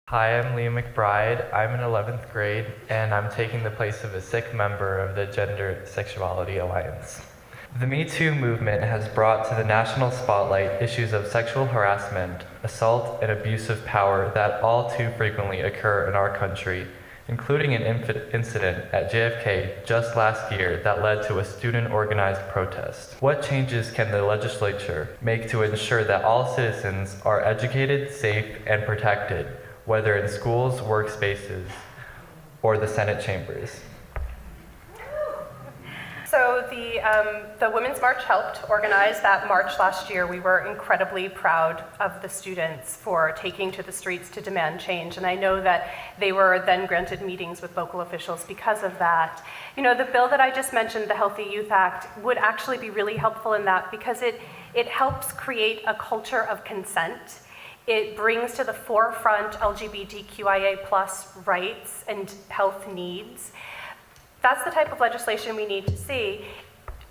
Hi, I'm Liam McBride. I'm in 11th grade, and I'm taking the place of a sick member of the Gender Sexuality Alliance. The Me Too movement has brought to the national spotlight issues of sexual harassment, assault, and abuse of power that all too frequently occur in our country, including an incident at JFK just last year that led to a student-organized protest. What changes can the legislature make to ensure that all citizens are educated, safe, and protected, whether in schools, workspaces, or the Senate chambers? So the Women's March helped organize that march last year. We were incredibly proud of the students for taking to the streets to demand change, and I know that they were then granted meetings with local officials because of that. You know, the bill that I just mentioned, the Healthy Youth Act, would actually be really helpful in that because it helps create a culture of consent. It brings to the forefront LGBTQIA+ rights and health needs. That's the type of legislation we need to see.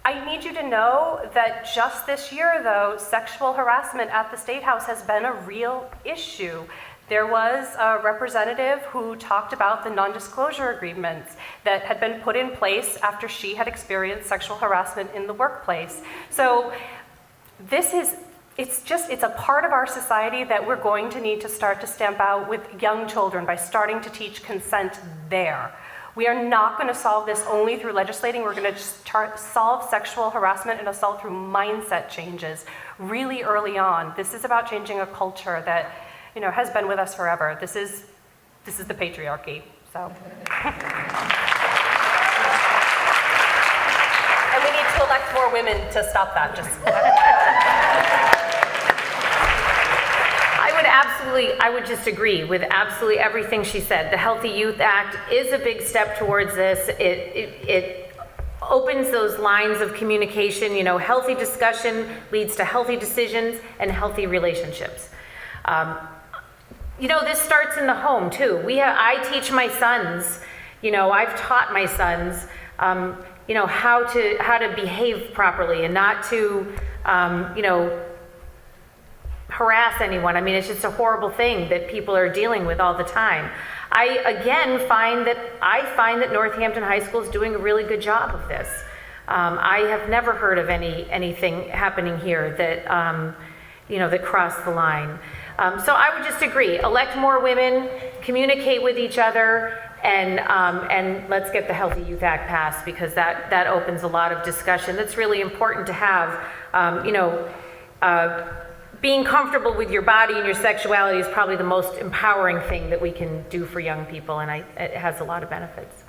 I need you to know that just this year, though, sexual harassment at the State House has been a real issue. There was a representative who talked about the non-disclosure agreements that had been put in place after she had experienced sexual harassment in the workplace. So it's a part of our society that we're going to need to start to stamp out with young children by starting to teach consent there. We are not going to solve this only through legislating. We're going to solve sexual harassment and assault through mindset changes really early on. This is about changing a culture that, you know, has been with us forever. This is the patriarchy. So. And we need to elect more women to stop that. I would just agree with absolutely everything she said. The Healthy Youth Act is a big step towards this. It opens those lines of communication. You know, healthy discussion leads to healthy decisions and healthy relationships. You know, this starts in the home too. I teach my sons, you know, I've taught my sons, you know, how to behave properly and not to, you know, harass anyone. I mean, it's just a horrible thing that people are dealing with all the time. I again find that Northampton High School is doing a really good job of this. I have never heard of anything happening here that you know, that crossed the line. So I would just agree. Elect more women, communicate with each other, and let's get the Healthy Youth Act passed because that opens a lot of discussion. That's really important to have. You know. Being comfortable with your body and your sexuality is probably the most empowering thing that we can do for young people, and it has a lot of benefits.